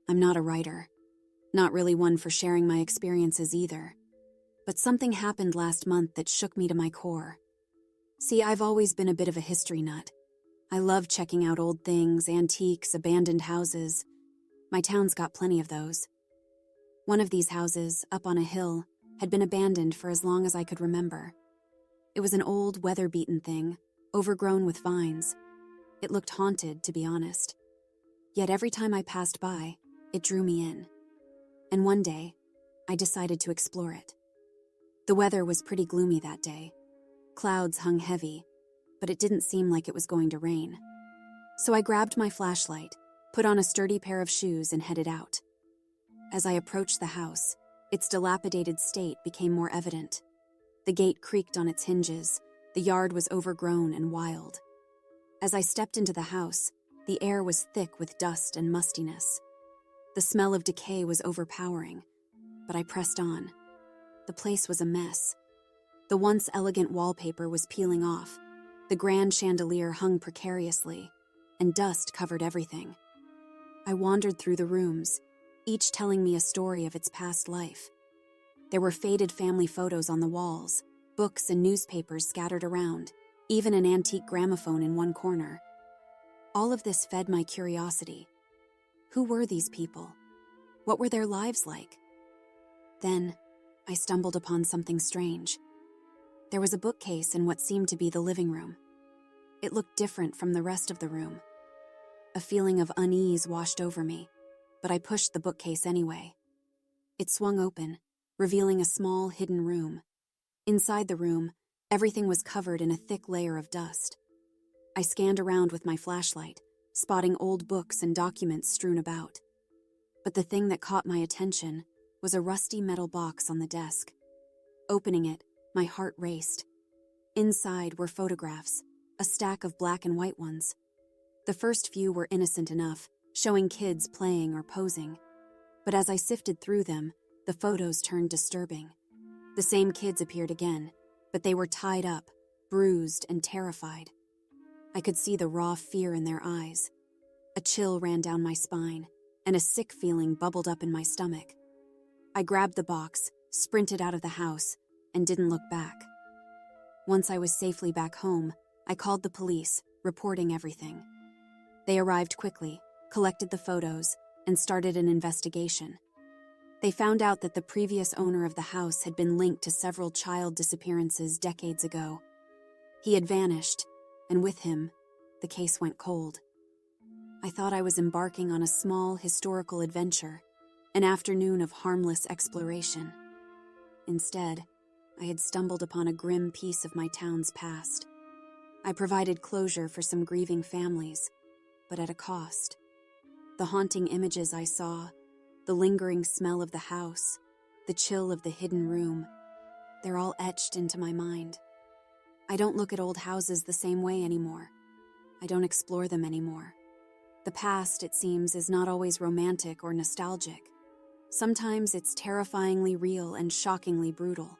I'm not a writer. Not really one for sharing my experiences either. But something happened last month that shook me to my core. See, I've always been a bit of a history nut. I love checking out old things, antiques, abandoned houses. My town's got plenty of those. One of these houses, up on a hill, had been abandoned for as long as I could remember. It was an old, weather-beaten thing, overgrown with vines. It looked haunted, to be honest. Yet every time I passed by, it drew me in. And one day, I decided to explore it. The weather was pretty gloomy that day. Clouds hung heavy, but it didn't seem like it was going to rain. So I grabbed my flashlight, put on a sturdy pair of shoes, and headed out. As I approached the house, its dilapidated state became more evident. The gate creaked on its hinges, the yard was overgrown and wild. As I stepped into the house, the air was thick with dust and mustiness. The smell of decay was overpowering, but I pressed on. The place was a mess. The once elegant wallpaper was peeling off, the grand chandelier hung precariously, and dust covered everything. I wandered through the rooms, each telling me a story of its past life. There were faded family photos on the walls, books and newspapers scattered around, even an antique gramophone in one corner. All of this fed my curiosity. Who were these people? What were their lives like? Then, I stumbled upon something strange. There was a bookcase in what seemed to be the living room. It looked different from the rest of the room. A feeling of unease washed over me, but I pushed the bookcase anyway. It swung open, revealing a small, hidden room. Inside the room, everything was covered in a thick layer of dust. I scanned around with my flashlight, spotting old books and documents strewn about. But the thing that caught my attention was a rusty metal box on the desk. Opening it, my heart raced. Inside were photographs, a stack of black and white ones. The first few were innocent enough, showing kids playing or posing. But as I sifted through them, the photos turned disturbing. The same kids appeared again, but they were tied up, bruised, and terrified. I could see the raw fear in their eyes. A chill ran down my spine, and a sick feeling bubbled up in my stomach. I grabbed the box, sprinted out of the house, and didn't look back. Once I was safely back home, I called the police, reporting everything. They arrived quickly, collected the photos, and started an investigation. They found out that the previous owner of the house had been linked to several child disappearances decades ago. He had vanished, and with him, the case went cold. I thought I was embarking on a small historical adventure, an afternoon of harmless exploration. Instead, I had stumbled upon a grim piece of my town's past. I provided closure for some grieving families, but at a cost. The haunting images I saw, the lingering smell of the house, the chill of the hidden room, they're all etched into my mind. I don't look at old houses the same way anymore. I don't explore them anymore. The past, it seems, is not always romantic or nostalgic. Sometimes it's terrifyingly real and shockingly brutal.